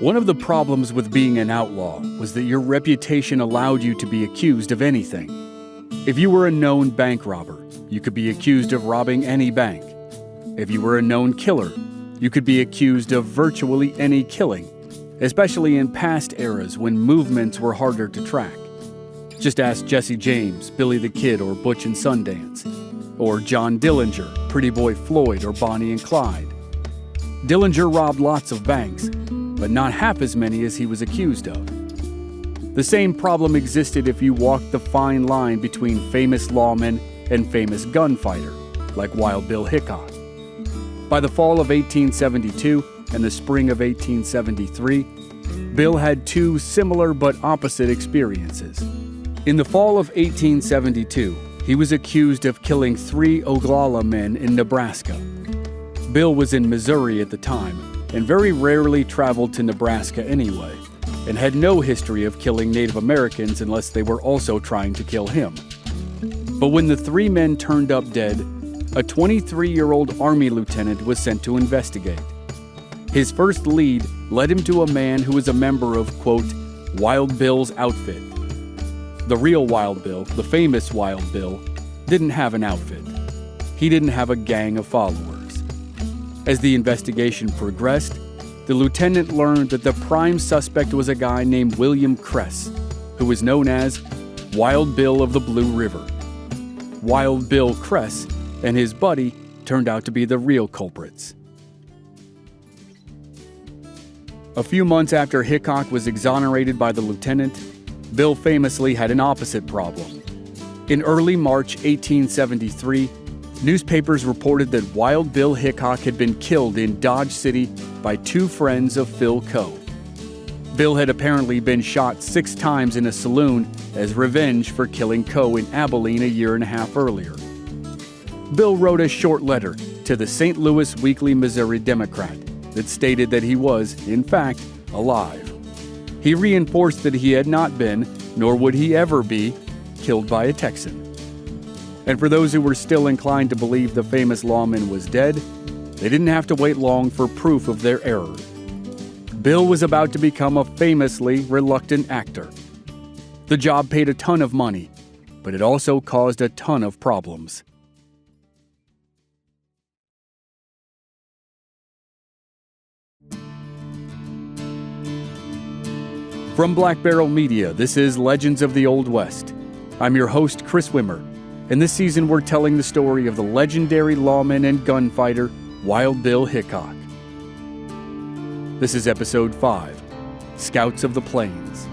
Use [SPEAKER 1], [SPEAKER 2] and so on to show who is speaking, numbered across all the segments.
[SPEAKER 1] One of the problems with being an outlaw was that your reputation allowed you to be accused of anything. If you were a known bank robber, you could be accused of robbing any bank. If you were a known killer, you could be accused of virtually any killing, especially in past eras when movements were harder to track. Just ask Jesse James, Billy the Kid, or Butch and Sundance, or John Dillinger, Pretty Boy Floyd, or Bonnie and Clyde. Dillinger robbed lots of banks, but not half as many as he was accused of. The same problem existed if you walked the fine line between famous lawman and famous gunfighter, like Wild Bill Hickok. By the fall of 1872 and the spring of 1873, Bill had two similar but opposite experiences. In the fall of 1872, he was accused of killing 3 Oglala men in Nebraska. Bill was in Missouri at the time and very rarely traveled to Nebraska anyway, and had no history of killing Native Americans unless they were also trying to kill him. But when the 3 men turned up dead, a 23-year-old Army lieutenant was sent to investigate. His first lead led him to a man who was a member of, quote, Wild Bill's outfit. The real Wild Bill, the famous Wild Bill, didn't have an outfit. He didn't have a gang of followers. As the investigation progressed, the lieutenant learned that the prime suspect was a guy named William Kress, who was known as Wild Bill of the Blue River. Wild Bill Kress and his buddy turned out to be the real culprits. A few months after Hickok was exonerated by the lieutenant, Bill famously had an opposite problem. In early March 1873, newspapers reported that Wild Bill Hickok had been killed in Dodge City by 2 friends of Phil Coe. Bill had apparently been shot 6 times in a saloon as revenge for killing Coe in Abilene a year and a half earlier. Bill wrote a short letter to the St. Louis Weekly Missouri Democrat that stated that he was, in fact, alive. He reinforced that he had not been, nor would he ever be, killed by a Texan. And for those who were still inclined to believe the famous lawman was dead, they didn't have to wait long for proof of their error. Bill was about to become a famously reluctant actor. The job paid a ton of money, but it also caused a ton of problems. From Black Barrel Media, this is Legends of the Old West. I'm your host, Chris Wimmer, and this season we're telling the story of the legendary lawman and gunfighter, Wild Bill Hickok. This is Episode 5, Scouts of the Plains.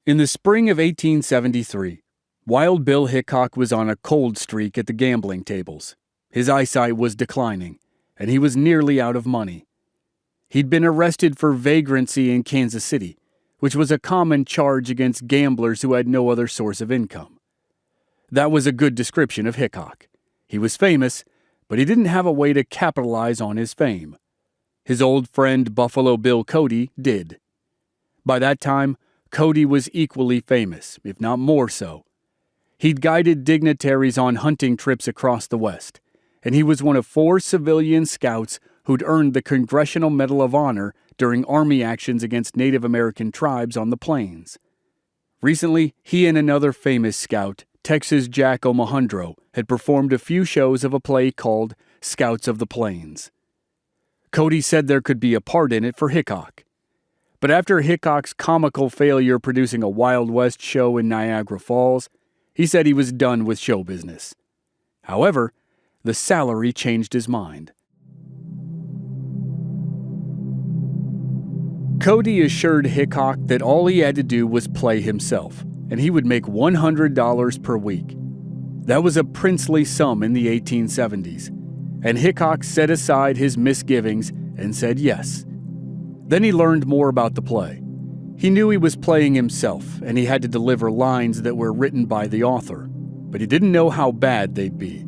[SPEAKER 1] In the spring of 1873, Wild Bill Hickok was on a cold streak at the gambling tables. His eyesight was declining, and he was nearly out of money. He'd been arrested for vagrancy in Kansas City, which was a common charge against gamblers who had no other source of income. That was a good description of Hickok. He was famous, but he didn't have a way to capitalize on his fame. His old friend Buffalo Bill Cody did. By that time, Cody was equally famous, if not more so. He'd guided dignitaries on hunting trips across the West, and he was one of 4 civilian scouts who'd earned the Congressional Medal of Honor during Army actions against Native American tribes on the plains. Recently, he and another famous scout, Texas Jack Omohundro, had performed a few shows of a play called Scouts of the Plains. Cody said there could be a part in it for Hickok. But after Hickok's comical failure producing a Wild West show in Niagara Falls, he said he was done with show business. However, the salary changed his mind. Cody assured Hickok that all he had to do was play himself, and he would make $100 per week. That was a princely sum in the 1870s, and Hickok set aside his misgivings and said yes. Then he learned more about the play. He knew he was playing himself, and he had to deliver lines that were written by the author, but he didn't know how bad they'd be.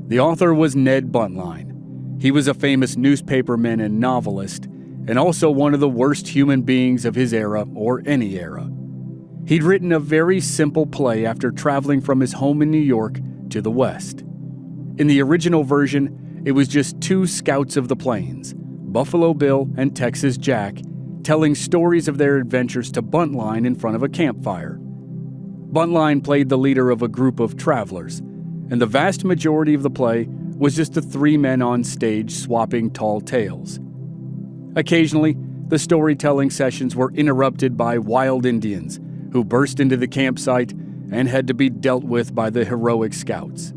[SPEAKER 1] The author was Ned Buntline. He was a famous newspaperman and novelist, and also one of the worst human beings of his era or any era. He'd written a very simple play after traveling from his home in New York to the west. In the original version, it was just two scouts of the plains, Buffalo Bill and Texas Jack, telling stories of their adventures to Buntline in front of a campfire. Buntline played the leader of a group of travelers, and the vast majority of the play was just the three men on stage swapping tall tales. Occasionally, the storytelling sessions were interrupted by wild Indians who burst into the campsite and had to be dealt with by the heroic scouts.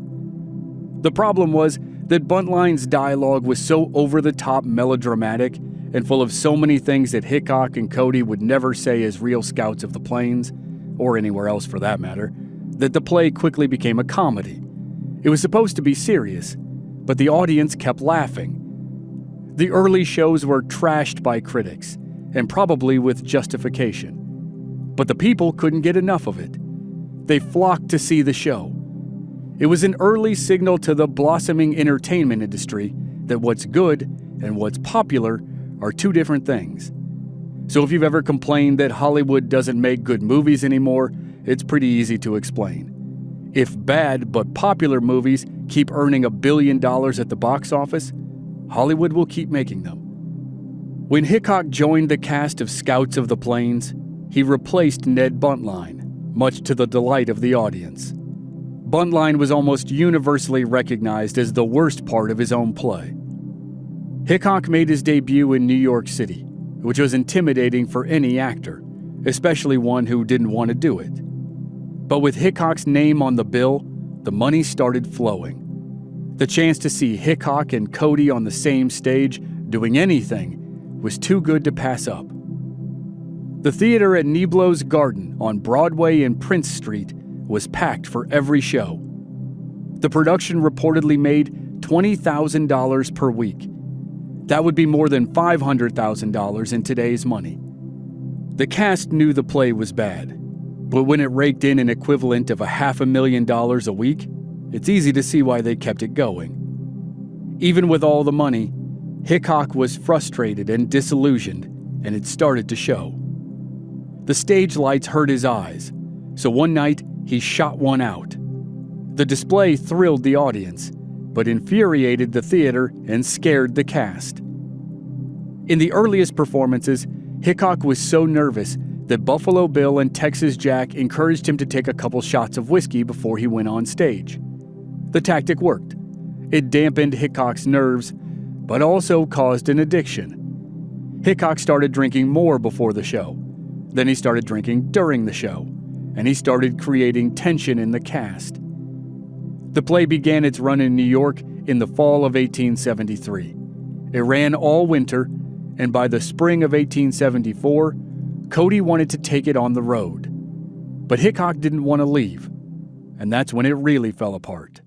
[SPEAKER 1] The problem was that Buntline's dialogue was so over-the-top melodramatic and full of so many things that Hickok and Cody would never say as real scouts of the plains, or anywhere else for that matter, that the play quickly became a comedy. It was supposed to be serious, but the audience kept laughing. The early shows were trashed by critics, and probably with justification. But the people couldn't get enough of it. They flocked to see the show. It was an early signal to the blossoming entertainment industry that what's good and what's popular are two different things. So if you've ever complained that Hollywood doesn't make good movies anymore, it's pretty easy to explain. If bad but popular movies keep earning $1 billion at the box office, Hollywood will keep making them. When Hickok joined the cast of Scouts of the Plains, he replaced Ned Buntline, much to the delight of the audience. Buntline was almost universally recognized as the worst part of his own play. Hickok made his debut in New York City, which was intimidating for any actor, especially one who didn't want to do it. But with Hickok's name on the bill, the money started flowing. The chance to see Hickok and Cody on the same stage doing anything was too good to pass up. The theater at Niblo's Garden on Broadway and Prince Street was packed for every show. The production reportedly made $20,000 per week. That would be more than $500,000 in today's money. The cast knew the play was bad, but when it raked in an equivalent of $500,000 a week, it's easy to see why they kept it going. Even with all the money, Hickok was frustrated and disillusioned, and it started to show. The stage lights hurt his eyes, so one night he shot one out. The display thrilled the audience, but infuriated the theater and scared the cast. In the earliest performances, Hickok was so nervous that Buffalo Bill and Texas Jack encouraged him to take a couple shots of whiskey before he went on stage. The tactic worked. It dampened Hickok's nerves, but also caused an addiction. Hickok started drinking more before the show. Then he started drinking during the show, and he started creating tension in the cast. The play began its run in New York in the fall of 1873. It ran all winter, and by the spring of 1874, Cody wanted to take it on the road. But Hickok didn't want to leave, and that's when it really fell apart.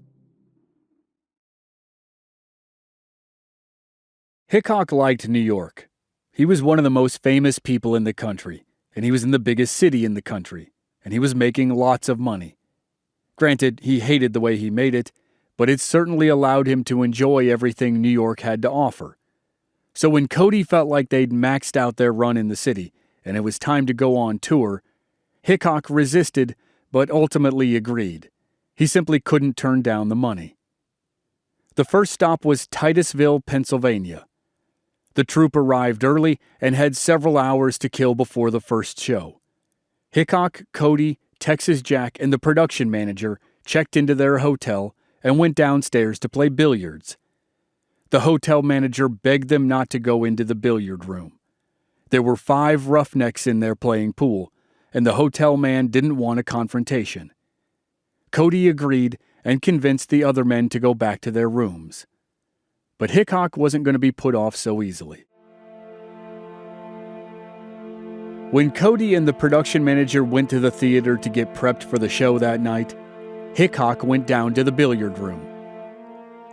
[SPEAKER 1] Hickok liked New York. He was one of the most famous people in the country, and he was in the biggest city in the country, and he was making lots of money. Granted, he hated the way he made it, but it certainly allowed him to enjoy everything New York had to offer. So when Cody felt like they'd maxed out their run in the city, and it was time to go on tour, Hickok resisted, but ultimately agreed. He simply couldn't turn down the money. The first stop was Titusville, Pennsylvania. The troupe arrived early and had several hours to kill before the first show. Hickok, Cody, Texas Jack, and the production manager checked into their hotel and went downstairs to play billiards. The hotel manager begged them not to go into the billiard room. There were 5 roughnecks in there playing pool, and the hotel man didn't want a confrontation. Cody agreed and convinced the other men to go back to their rooms. But Hickok wasn't going to be put off so easily. When Cody and the production manager went to the theater to get prepped for the show that night, Hickok went down to the billiard room.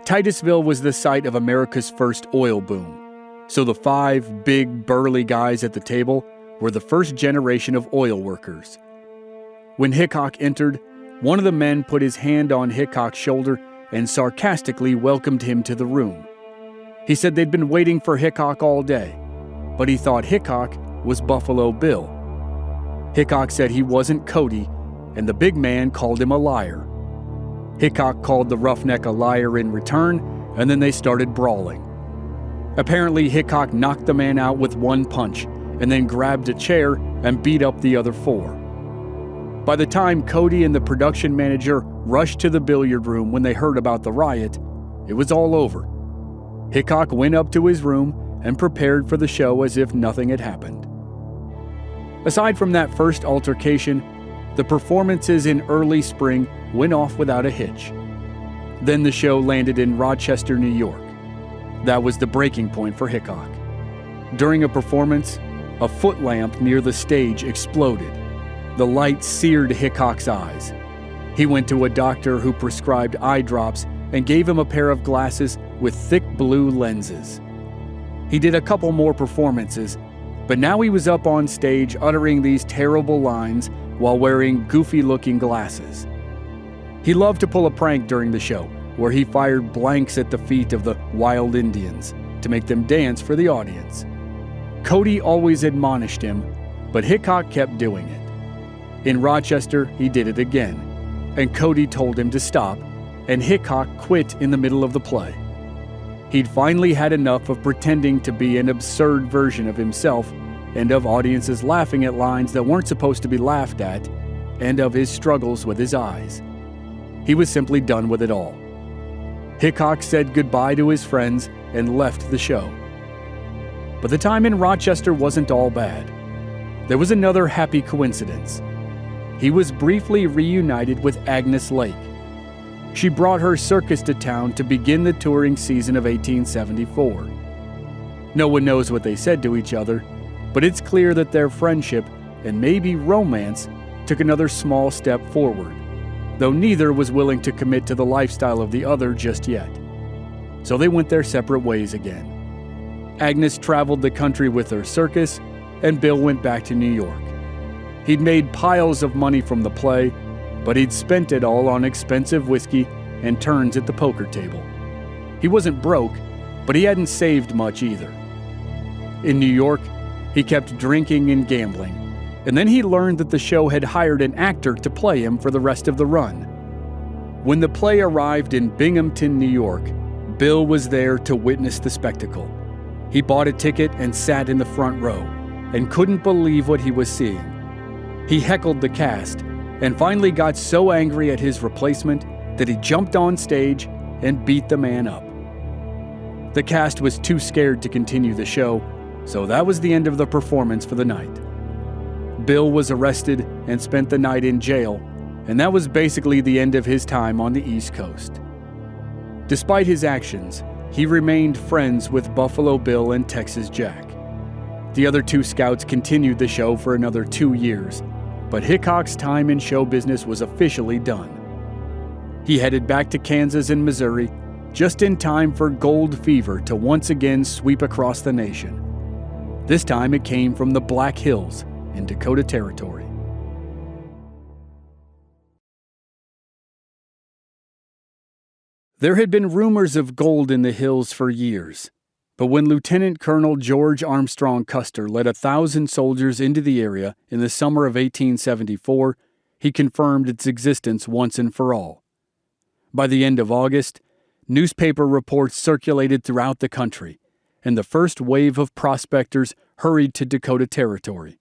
[SPEAKER 1] Titusville was the site of America's first oil boom, so the 5 big, burly guys at the table were the first generation of oil workers. When Hickok entered, one of the men put his hand on Hickok's shoulder and sarcastically welcomed him to the room. He said they'd been waiting for Hickok all day, but he thought Hickok was Buffalo Bill. Hickok said he wasn't Cody, and the big man called him a liar. Hickok called the roughneck a liar in return, and then they started brawling. Apparently, Hickok knocked the man out with one punch, and then grabbed a chair and beat up the other 4. By the time Cody and the production manager rushed to the billiard room when they heard about the riot, it was all over. Hickok went up to his room and prepared for the show as if nothing had happened. Aside from that first altercation, the performances in early spring went off without a hitch. Then the show landed in Rochester, New York. That was the breaking point for Hickok. During a performance, a foot lamp near the stage exploded. The light seared Hickok's eyes. He went to a doctor who prescribed eye drops and gave him a pair of glasses with thick blue lenses. He did a couple more performances, but now he was up on stage uttering these terrible lines while wearing goofy-looking glasses. He loved to pull a prank during the show, where he fired blanks at the feet of the wild Indians to make them dance for the audience. Cody always admonished him, but Hickok kept doing it. In Rochester, he did it again, and Cody told him to stop, and Hickok quit in the middle of the play. He'd finally had enough of pretending to be an absurd version of himself, and of audiences laughing at lines that weren't supposed to be laughed at, and of his struggles with his eyes. He was simply done with it all. Hickok said goodbye to his friends and left the show. But the time in Rochester wasn't all bad. There was another happy coincidence. He was briefly reunited with Agnes Lake. She brought her circus to town to begin the touring season of 1874. No one knows what they said to each other, but it's clear that their friendship, and maybe romance, took another small step forward, though neither was willing to commit to the lifestyle of the other just yet. So they went their separate ways again. Agnes traveled the country with her circus, and Bill went back to New York. He'd made piles of money from the play, but he'd spent it all on expensive whiskey and turns at the poker table. He wasn't broke, but he hadn't saved much either. In New York, he kept drinking and gambling, and then he learned that the show had hired an actor to play him for the rest of the run. When the play arrived in Binghamton, New York, Bill was there to witness the spectacle. He bought a ticket and sat in the front row, and couldn't believe what he was seeing. He heckled the cast, and finally got so angry at his replacement that he jumped on stage and beat the man up. The cast was too scared to continue the show, so that was the end of the performance for the night. Bill was arrested and spent the night in jail, and that was basically the end of his time on the East Coast. Despite his actions, he remained friends with Buffalo Bill and Texas Jack. The other 2 scouts continued the show for another 2 years, but Hickok's time in show business was officially done. He headed back to Kansas and Missouri just in time for gold fever to once again sweep across the nation. This time it came from the Black Hills in Dakota Territory. There had been rumors of gold in the hills for years, but when Lieutenant Colonel George Armstrong Custer led 1,000 soldiers into the area in the summer of 1874, he confirmed its existence once and for all. By the end of August, newspaper reports circulated throughout the country, and the first wave of prospectors hurried to Dakota Territory.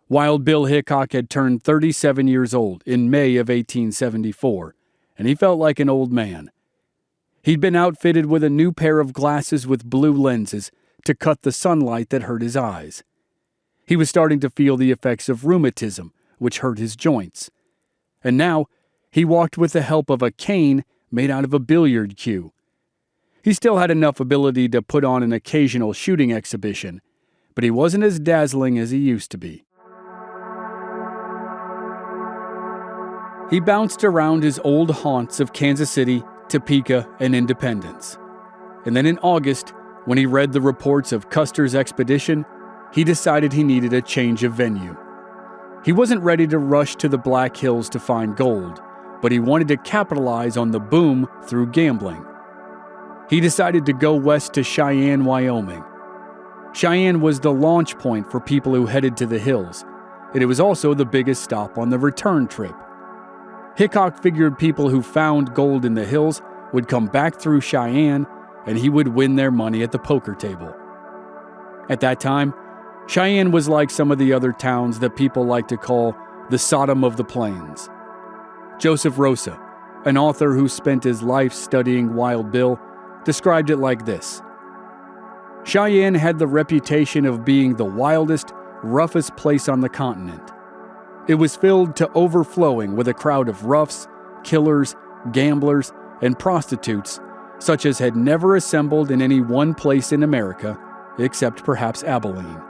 [SPEAKER 1] Wild Bill Hickok had turned 37 years old in May of 1874, and he felt like an old man. He'd been outfitted with a new pair of glasses with blue lenses to cut the sunlight that hurt his eyes. He was starting to feel the effects of rheumatism, which hurt his joints. And now, he walked with the help of a cane made out of a billiard cue. He still had enough ability to put on an occasional shooting exhibition, but he wasn't as dazzling as he used to be. He bounced around his old haunts of Kansas City, Topeka, and Independence. And then in August, when he read the reports of Custer's expedition, he decided he needed a change of venue. He wasn't ready to rush to the Black Hills to find gold, but he wanted to capitalize on the boom through gambling. He decided to go west to Cheyenne, Wyoming. Cheyenne was the launch point for people who headed to the hills, and it was also the biggest stop on the return trip. Hickok figured people who found gold in the hills would come back through Cheyenne, and he would win their money at the poker table. At that time, Cheyenne was like some of the other towns that people like to call the Sodom of the Plains. Joseph Rosa, an author who spent his life studying Wild Bill, described it like this: Cheyenne had the reputation of being the wildest, roughest place on the continent. It was filled to overflowing with a crowd of roughs, killers, gamblers, and prostitutes such as had never assembled in any one place in America, except perhaps Abilene.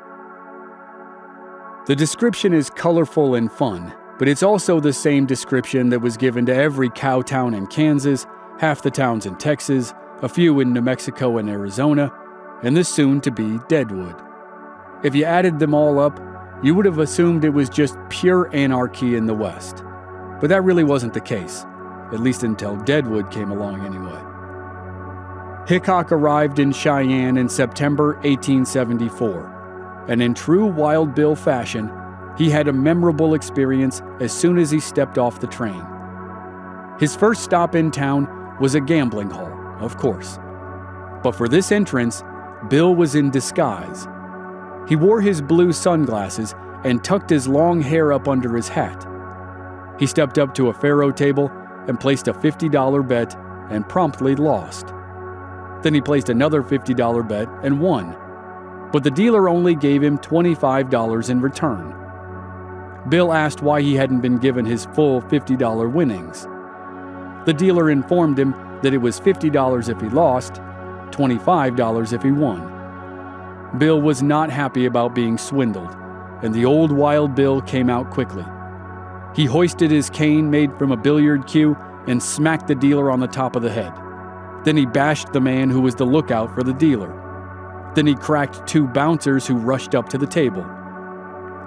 [SPEAKER 1] The description is colorful and fun, but it's also the same description that was given to every cow town in Kansas, half the towns in Texas, a few in New Mexico and Arizona, and the soon-to-be Deadwood. If you added them all up, you would have assumed it was just pure anarchy in the West. But that really wasn't the case, at least until Deadwood came along anyway. Hickok arrived in Cheyenne in September 1874, and in true Wild Bill fashion, he had a memorable experience as soon as he stepped off the train. His first stop in town was a gambling hall, of course. But for this entrance, Bill was in disguise. He wore his blue sunglasses and tucked his long hair up under his hat. He stepped up to a faro table and placed a $50 bet and promptly lost. Then he placed another $50 bet and won, but the dealer only gave him $25 in return. Bill asked why he hadn't been given his full $50 winnings. The dealer informed him that it was $50 if he lost, $25 if he won. Bill was not happy about being swindled, and the old Wild Bill came out quickly. He hoisted his cane made from a billiard cue and smacked the dealer on the top of the head. Then he bashed the man who was the lookout for the dealer. Then he cracked two bouncers who rushed up to the table.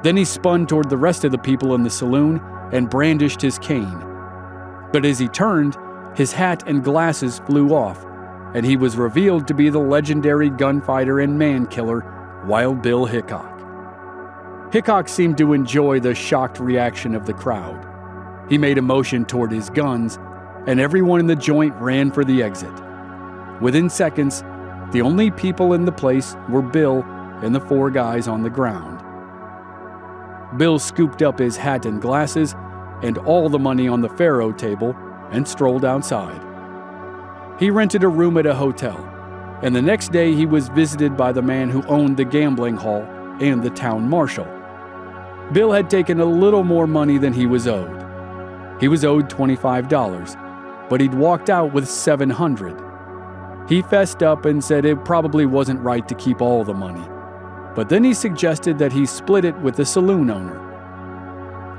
[SPEAKER 1] Then he spun toward the rest of the people in the saloon and brandished his cane. But as he turned, his hat and glasses flew off, and he was revealed to be the legendary gunfighter and man-killer, Wild Bill Hickok. Hickok seemed to enjoy the shocked reaction of the crowd. He made a motion toward his guns, and everyone in the joint ran for the exit. Within seconds, the only people in the place were Bill and the four guys on the ground. Bill scooped up his hat and glasses and all the money on the faro table and strolled outside. He rented a room at a hotel, and the next day he was visited by the man who owned the gambling hall and the town marshal. Bill had taken a little more money than he was owed. He was owed $25, but he'd walked out with $700. He fessed up and said it probably wasn't right to keep all the money, but then he suggested that he split it with the saloon owner.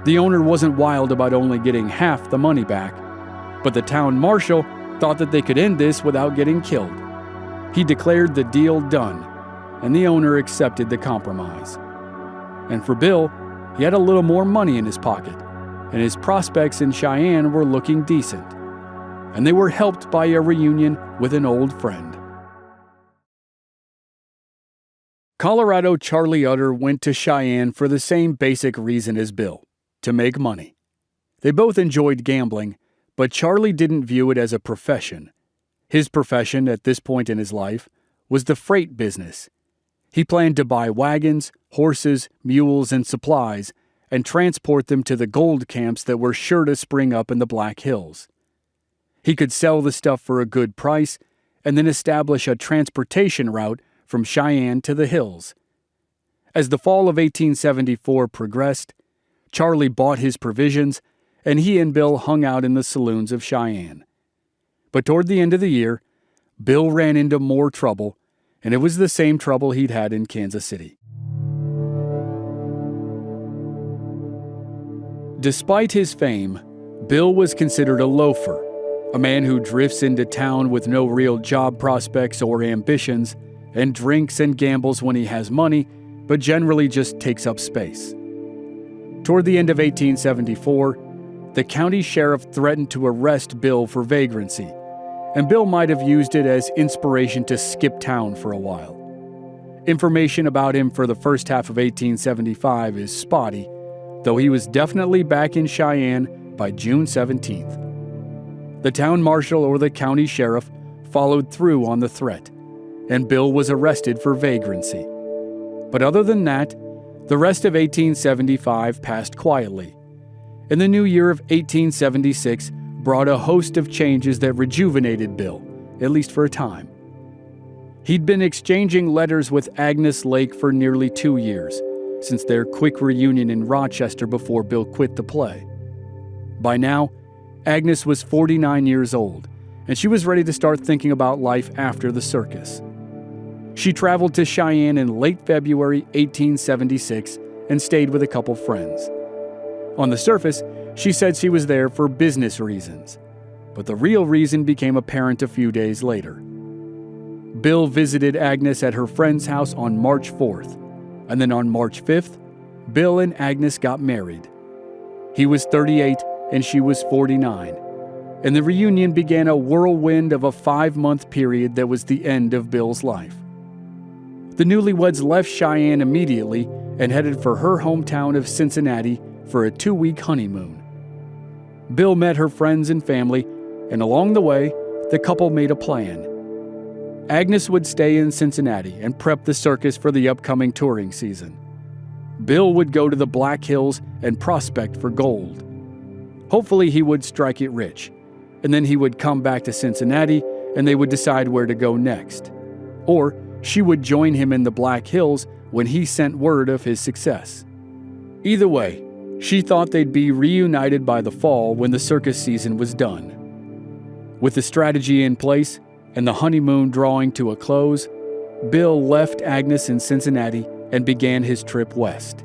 [SPEAKER 1] The owner wasn't wild about only getting half the money back, but the town marshal thought that they could end this without getting killed. He declared the deal done, and the owner accepted the compromise. And for Bill, he had a little more money in his pocket, and his prospects in Cheyenne were looking decent. And they were helped by a reunion with an old friend. Colorado Charlie Utter went to Cheyenne for the same basic reason as Bill, to make money. They both enjoyed gambling, but Charlie didn't view it as a profession. His profession at this point in his life was the freight business. He planned to buy wagons, horses, mules, and supplies and transport them to the gold camps that were sure to spring up in the Black Hills. He could sell the stuff for a good price and then establish a transportation route from Cheyenne to the hills. As the fall of 1874 progressed, Charlie bought his provisions, and he and Bill hung out in the saloons of Cheyenne. But toward the end of the year, Bill ran into more trouble, and it was the same trouble he'd had in Kansas City. Despite his fame, Bill was considered a loafer, a man who drifts into town with no real job prospects or ambitions, and drinks and gambles when he has money, but generally just takes up space. Toward the end of 1874, the county sheriff threatened to arrest Bill for vagrancy, and Bill might have used it as inspiration to skip town for a while. Information about him for the first half of 1875 is spotty, though he was definitely back in Cheyenne by June 17th. The town marshal or the county sheriff followed through on the threat, and Bill was arrested for vagrancy. But other than that, the rest of 1875 passed quietly, and the new year of 1876 brought a host of changes that rejuvenated Bill, at least for a time. He'd been exchanging letters with Agnes Lake for nearly 2 years, since their quick reunion in Rochester before Bill quit the play. By now, Agnes was 49 years old, and she was ready to start thinking about life after the circus. She traveled to Cheyenne in late February 1876 and stayed with a couple friends. On the surface, she said she was there for business reasons, but the real reason became apparent a few days later. Bill visited Agnes at her friend's house on March 4th, and then on March 5th, Bill and Agnes got married. He was 38 and she was 49, and the reunion began a whirlwind of a 5-month period that was the end of Bill's life. The newlyweds left Cheyenne immediately and headed for her hometown of Cincinnati for a 2-week honeymoon. Bill met her friends and family, and along the way, the couple made a plan. Agnes would stay in Cincinnati and prep the circus for the upcoming touring season. Bill would go to the Black Hills and prospect for gold. Hopefully he would strike it rich, and then he would come back to Cincinnati and they would decide where to go next. Or she would join him in the Black Hills when he sent word of his success. Either way, she thought they'd be reunited by the fall when the circus season was done. With the strategy in place and the honeymoon drawing to a close, Bill left Agnes in Cincinnati and began his trip west.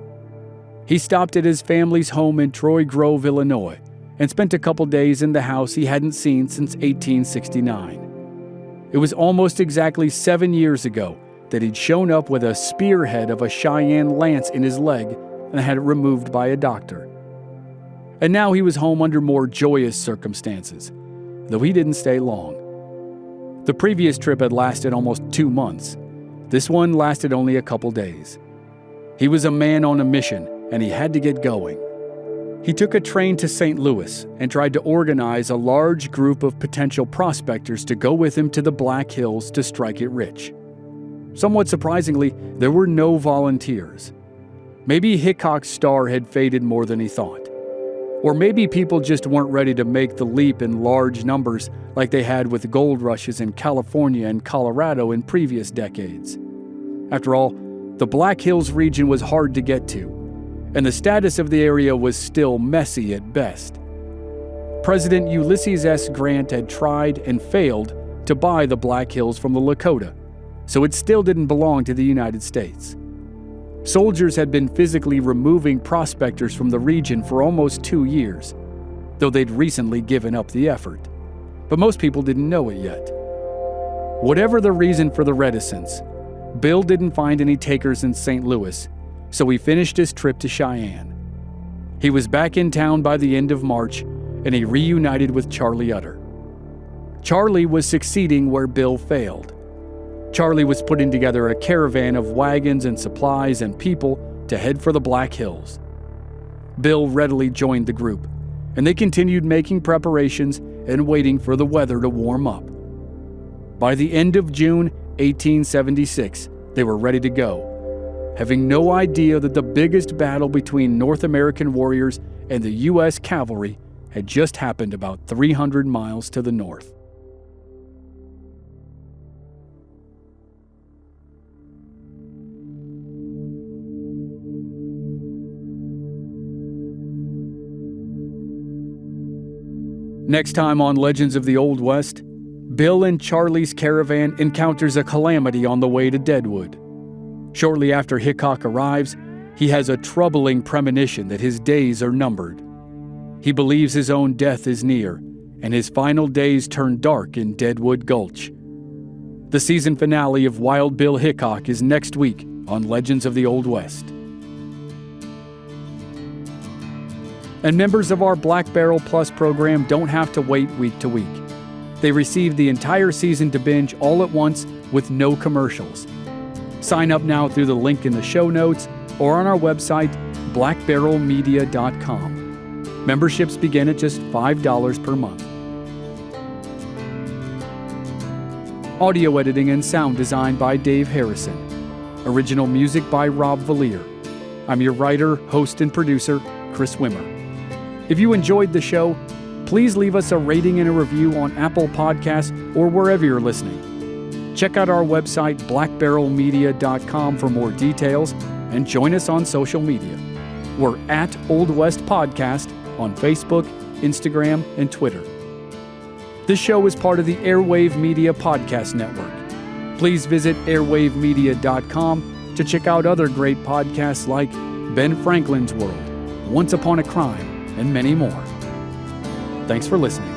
[SPEAKER 1] He stopped at his family's home in Troy Grove, Illinois, and spent a couple days in the house he hadn't seen since 1869. It was almost exactly 7 years ago that he'd shown up with a spearhead of a Cheyenne lance in his leg and had it removed by a doctor. And now he was home under more joyous circumstances, though he didn't stay long. The previous trip had lasted almost 2 months. This one lasted only a couple days. He was a man on a mission, and he had to get going. He took a train to St. Louis and tried to organize a large group of potential prospectors to go with him to the Black Hills to strike it rich. Somewhat surprisingly, there were no volunteers. Maybe Hickok's star had faded more than he thought. Or maybe people just weren't ready to make the leap in large numbers like they had with gold rushes in California and Colorado in previous decades. After all, the Black Hills region was hard to get to, and the status of the area was still messy at best. President Ulysses S. Grant had tried and failed to buy the Black Hills from the Lakota, so it still didn't belong to the United States. Soldiers had been physically removing prospectors from the region for almost 2 years, though they'd recently given up the effort. But most people didn't know it yet. Whatever the reason for the reticence, Bill didn't find any takers in St. Louis, so he finished his trip to Cheyenne. He was back in town by the end of March, and he reunited with Charlie Utter. Charlie was succeeding where Bill failed. Charlie was putting together a caravan of wagons and supplies and people to head for the Black Hills. Bill readily joined the group, and they continued making preparations and waiting for the weather to warm up. By the end of June 1876, they were ready to go, having no idea that the biggest battle between North American warriors and the U.S. cavalry had just happened about 300 miles to the north. Next time on Legends of the Old West, Bill and Charlie's caravan encounters a calamity on the way to Deadwood. Shortly after Hickok arrives, he has a troubling premonition that his days are numbered. He believes his own death is near, and his final days turn dark in Deadwood Gulch. The season finale of Wild Bill Hickok is next week on Legends of the Old West. And members of our Black Barrel Plus program don't have to wait week to week. They receive the entire season to binge all at once with no commercials. Sign up now through the link in the show notes or on our website, blackbarrelmedia.com. Memberships begin at just $5 per month. Audio editing and sound design by Dave Harrison. Original music by Rob Valier. I'm your writer, host, and producer, Chris Wimmer. If you enjoyed the show, please leave us a rating and a review on Apple Podcasts or wherever you're listening. Check out our website, blackbarrelmedia.com, for more details, and join us on social media. We're at Old West Podcast on Facebook, Instagram, and Twitter. This show is part of the Airwave Media Podcast Network. Please visit airwavemedia.com to check out other great podcasts like Ben Franklin's World, Once Upon a Crime, and many more. Thanks for listening.